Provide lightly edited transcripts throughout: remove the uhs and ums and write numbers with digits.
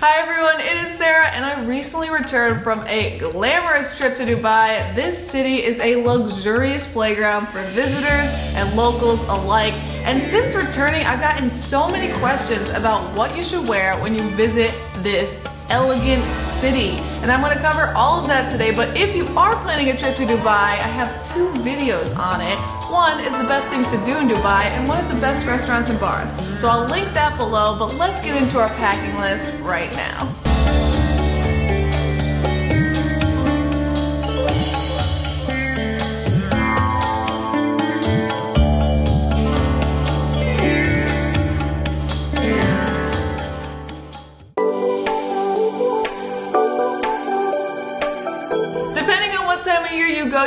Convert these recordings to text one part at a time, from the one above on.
Hi everyone, it is Sarah and I recently returned from a glamorous trip to Dubai. This city is a luxurious playground for visitors and locals alike. And since returning, I've gotten so many questions about what you should wear when you visit this elegant city. And I'm going to cover all of that today, but if you are planning a trip to Dubai, I have two videos on it. One is the best things to do in Dubai, and one is the best restaurants and bars. So I'll link that below, but let's get into our packing list right now.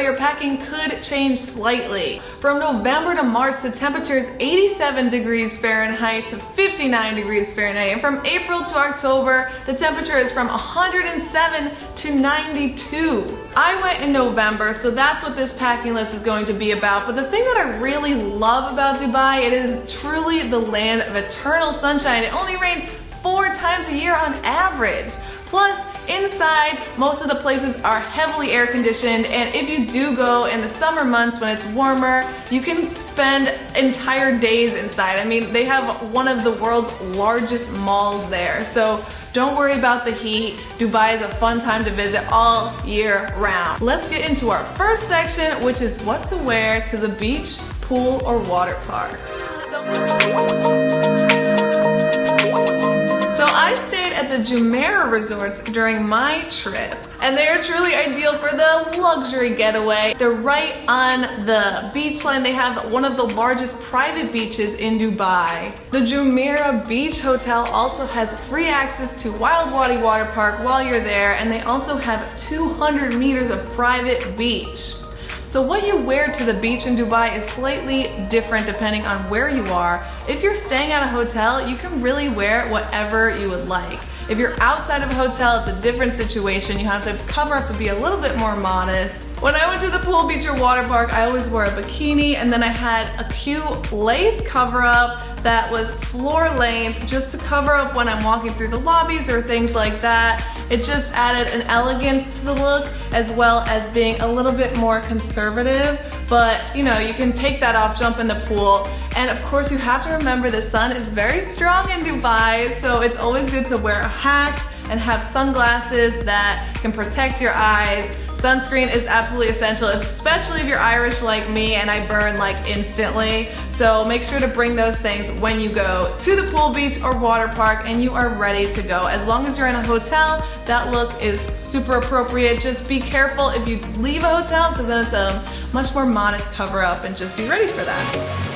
Your packing could change slightly. From November to March, the temperature is 87 degrees Fahrenheit to 59 degrees Fahrenheit. And from April to October, the temperature is from 107 to 92. I went in November, so that's what this packing list is going to be about. But the thing that I really love about Dubai, it is truly the land of eternal sunshine. It only rains 4 times a year on average. Plus, inside, most of the places are heavily air conditioned, and if you do go in the summer months when it's warmer, you can spend entire days inside. I mean, they have one of the world's largest malls there, so don't worry about the heat. Dubai is a fun time to visit all year round. Let's get into our first section, which is what to wear to the beach, pool, or water parks. So I stayed at the Jumeirah resorts during my trip, and they are truly ideal for the luxury getaway. They're right on the beach line. They have one of the largest private beaches in Dubai. The Jumeirah Beach Hotel also has free access to Wild Wadi Water Park while you're there, and they also have 200 meters of private beach. So what you wear to the beach in Dubai is slightly different depending on where you are. If you're staying at a hotel, you can really wear whatever you would like. If you're outside of a hotel, it's a different situation. You have to cover up and be a little bit more modest. When I went to the pool, beach, or water park, I always wore a bikini, and then I had a cute lace cover up that was floor length just to cover up when I'm walking through the lobbies or things like that. It just added an elegance to the look as well as being a little bit more conservative, but you know, you can take that off, jump in the pool, and of course you have to remember the sun is very strong in Dubai, so it's always good to wear a hat and have sunglasses that can protect your eyes. Sunscreen is absolutely essential, especially if you're Irish like me and I burn like instantly. So make sure to bring those things when you go to the pool, beach, or water park and you are ready to go. As long as you're in a hotel, that look is super appropriate. Just be careful if you leave a hotel because then it's a much more modest cover up, and just be ready for that.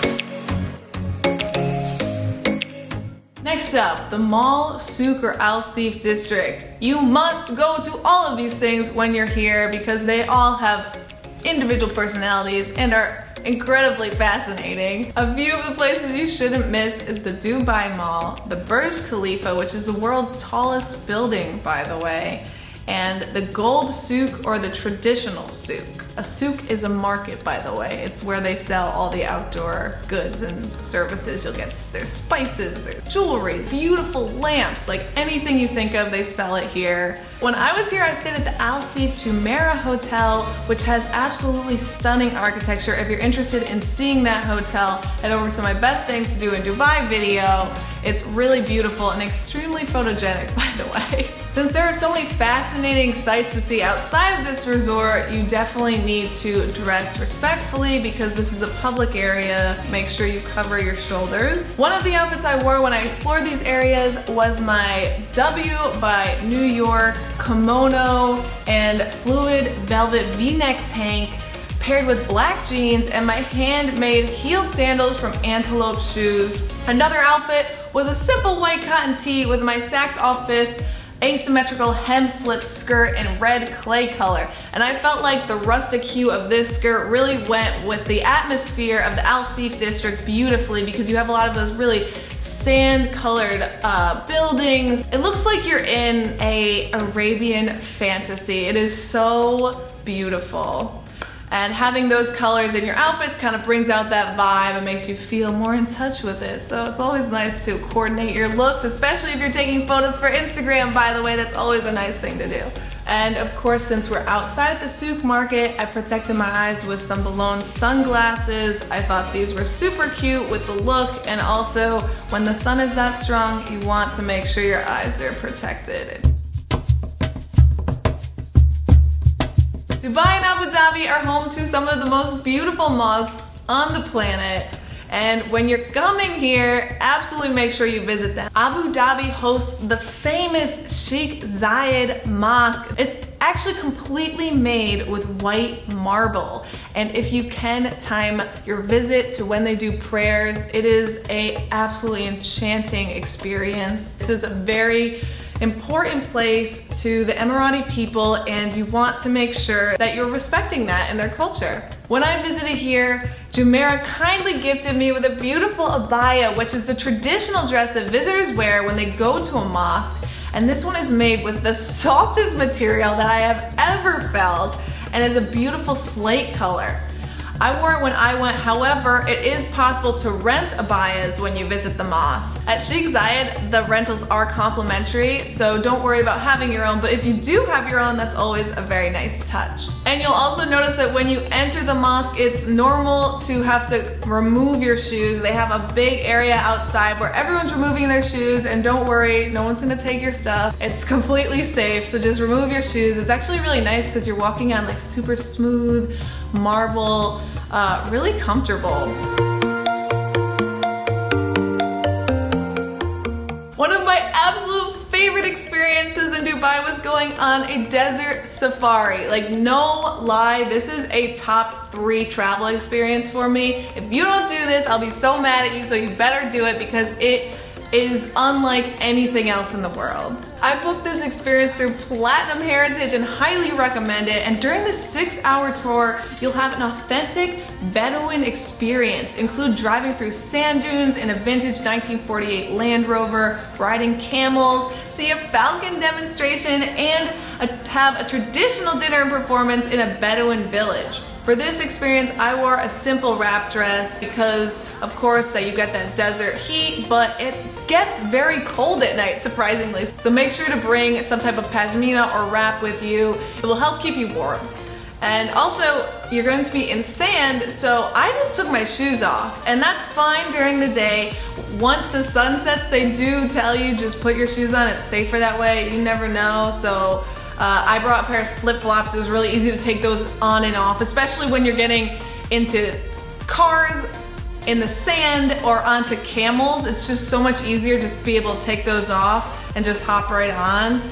Next up, the Mall, Souk, or Al Seef district. You must go to all of these things when you're here because they all have individual personalities and are incredibly fascinating. A few of the places you shouldn't miss is the Dubai Mall, the Burj Khalifa, which is the world's tallest building, by the way, and the Gold Souk, or the traditional souk. A souk is a market, by the way. It's where they sell all the outdoor goods and services. You'll get their spices, their jewelry, beautiful lamps, like anything you think of, they sell it here. When I was here, I stayed at the Al Seef Jumeirah Hotel, which has absolutely stunning architecture. If you're interested in seeing that hotel, head over to my best things to do in Dubai video. It's really beautiful and extremely photogenic, by the way. Since there are so many fascinating sights to see outside of this resort, you definitely need to dress respectfully because this is a public area. Make sure you cover your shoulders. One of the outfits I wore when I explored these areas was my W by New York kimono and fluid velvet V-neck tank paired with black jeans and my handmade heeled sandals from Antelope Shoes. Another outfit was a simple white cotton tee with my Saks Off Fifth asymmetrical hem slip skirt in red clay color, and I felt like the rustic hue of this skirt really went with the atmosphere of the Al Seef district beautifully because you have a lot of those really sand colored buildings. It looks like you're in a Arabian fantasy. It is so beautiful. And having those colors in your outfits kind of brings out that vibe and makes you feel more in touch with it. So it's always nice to coordinate your looks, especially if you're taking photos for Instagram, by the way. That's always a nice thing to do. And of course, since we're outside at the souk market, I protected my eyes with some Bologna sunglasses. I thought these were super cute with the look, and also when the sun is that strong, you want to make sure your eyes are protected. Dubai and Abu Dhabi are home to some of the most beautiful mosques on the planet. And when you're coming here, absolutely make sure you visit them. Abu Dhabi hosts the famous Sheikh Zayed Mosque. It's actually completely made with white marble. And if you can time your visit to when they do prayers, it is an absolutely enchanting experience. This is a very important place to the Emirati people, and you want to make sure that you're respecting that in their culture. When I visited here, Jumeirah kindly gifted me with a beautiful abaya, which is the traditional dress that visitors wear when they go to a mosque. And this one is made with the softest material that I have ever felt, and is a beautiful slate color. I wore it when I went, however, it is possible to rent abayas when you visit the mosque. At Sheikh Zayed, the rentals are complimentary, so don't worry about having your own, but if you do have your own, that's always a very nice touch. And you'll also notice that when you enter the mosque, it's normal to have to remove your shoes. They have a big area outside where everyone's removing their shoes, and don't worry, no one's gonna take your stuff. It's completely safe, so just remove your shoes. It's actually really nice because you're walking on like super smooth marble, really comfortable. One of my absolute favorite experiences in Dubai was going on a desert safari. Like, no lie, this is a top 3 travel experience for me. If you don't do this, I'll be so mad at you, so you better do it because it is unlike anything else in the world. I booked this experience through Platinum Heritage and highly recommend it. And during this 6-hour tour, you'll have an authentic Bedouin experience. Include driving through sand dunes in a vintage 1948 Land Rover, riding camels, see a falcon demonstration, and have a traditional dinner and performance in a Bedouin village. For this experience, I wore a simple wrap dress because, of course, that you get that desert heat, but it gets very cold at night, surprisingly. So make sure to bring some type of pashmina or wrap with you. It will help keep you warm. And also, you're going to be in sand, so I just took my shoes off. And that's fine during the day. Once the sun sets, they do tell you just put your shoes on. It's safer that way. You never know. So I brought a pair of flip-flops. It was really easy to take those on and off, especially when you're getting into cars, in the sand, or onto camels. It's just so much easier just to be able to take those off and just hop right on.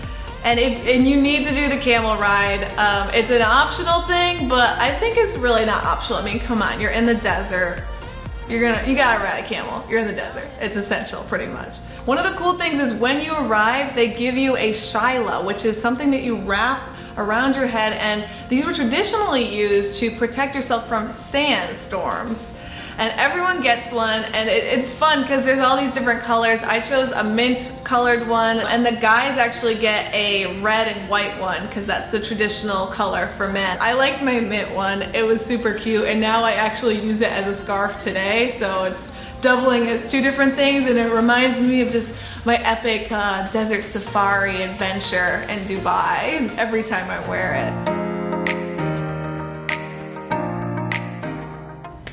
And you need to do the camel ride. It's an optional thing, but I think it's really not optional. I mean, come on, you're in the desert. You gotta ride a camel. You're in the desert. It's essential, pretty much. One of the cool things is when you arrive, they give you a shaila, which is something that you wrap around your head, and these were traditionally used to protect yourself from sandstorms. And everyone gets one, and it's fun because there's all these different colors. I chose a mint colored one, and the guys actually get a red and white one because that's the traditional color for men. I liked my mint one. It was super cute, and now I actually use it as a scarf today, so it's doubling as 2 different things, and it reminds me of just my epic desert safari adventure in Dubai every time I wear it.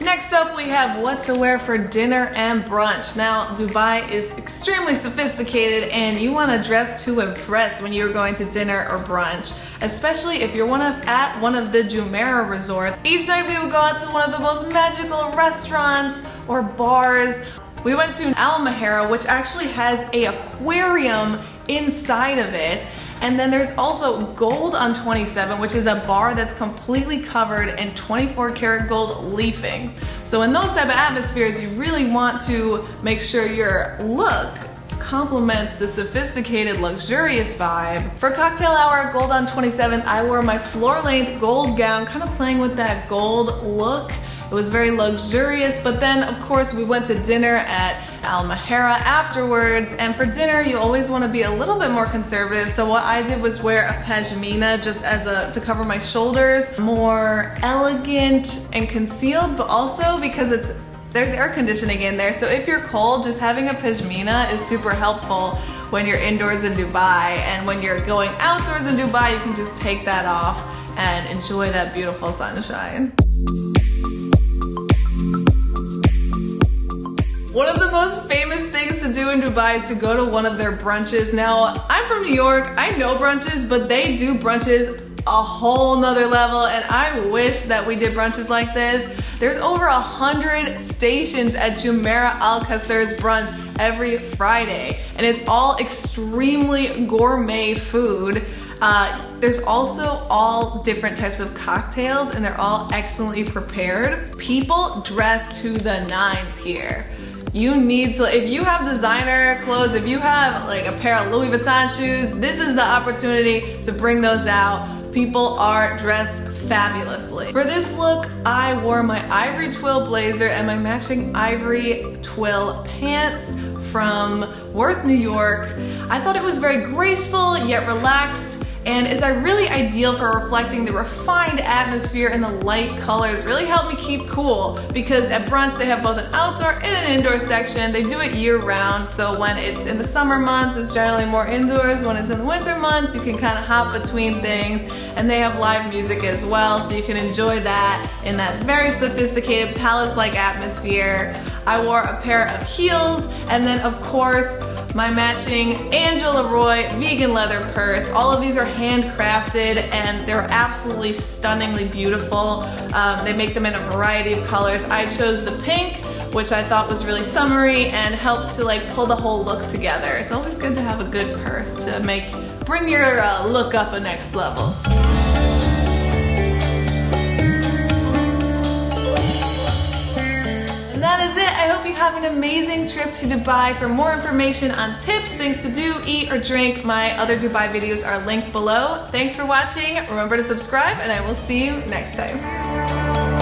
Next up, we have what to wear for dinner and brunch. Now, Dubai is extremely sophisticated, and you want to dress to impress when you're going to dinner or brunch, especially if you're at one of the Jumeirah resorts. Each night we would go out to one of the most magical restaurants or bars. We went to Al Mahara, which actually has an aquarium inside of it. And then there's also Gold on 27, which is a bar that's completely covered in 24 karat gold leafing. So in those type of atmospheres, you really want to make sure your look complements the sophisticated, luxurious vibe. For cocktail hour at Gold on 27, I wore my floor-length gold gown, kind of playing with that gold look. It It was very luxurious, but then of course we went to dinner at Al Mahara afterwards, and for dinner you always want to be a little bit more conservative, so what I did was wear a pashmina just to cover my shoulders, more elegant and concealed, but also because there's air conditioning in there, so if you're cold, just having a pashmina is super helpful when you're indoors in Dubai, and when you're going outdoors in Dubai, you can just take that off and enjoy that beautiful sunshine. One of the most famous things to do in Dubai is to go to one of their brunches. Now, I'm from New York, I know brunches, but they do brunches a whole nother level, and I wish that we did brunches like this. There's over 100 stations at Jumeirah Al Qasr's brunch every Friday, and it's all extremely gourmet food. There's also all different types of cocktails, and they're all excellently prepared. People dress to the nines here. You need to, if you have designer clothes, if you have like a pair of Louis Vuitton shoes, this is the opportunity to bring those out. People are dressed fabulously. For this look, I wore my ivory twill blazer and my matching ivory twill pants from Worth, New York. I thought it was very graceful yet relaxed, and is really ideal for reflecting the refined atmosphere, and the light colors really help me keep cool, because at brunch they have both an outdoor and an indoor section. They do it year round, so when it's in the summer months it's generally more indoors. When it's in the winter months you can kind of hop between things, and they have live music as well, so you can enjoy that in that very sophisticated palace-like atmosphere. I wore a pair of heels, and then of course my matching Angel Leroy vegan leather purse. All of these are handcrafted and they're absolutely stunningly beautiful. They make them in a variety of colors. I chose the pink, which I thought was really summery and helped to like pull the whole look together. It's always good to have a good purse to bring your look up a next level. That is it. I hope you have an amazing trip to Dubai. For more information on tips, things to do, eat, or drink, my other Dubai videos are linked below. Thanks for watching. Remember to subscribe, and I will see you next time.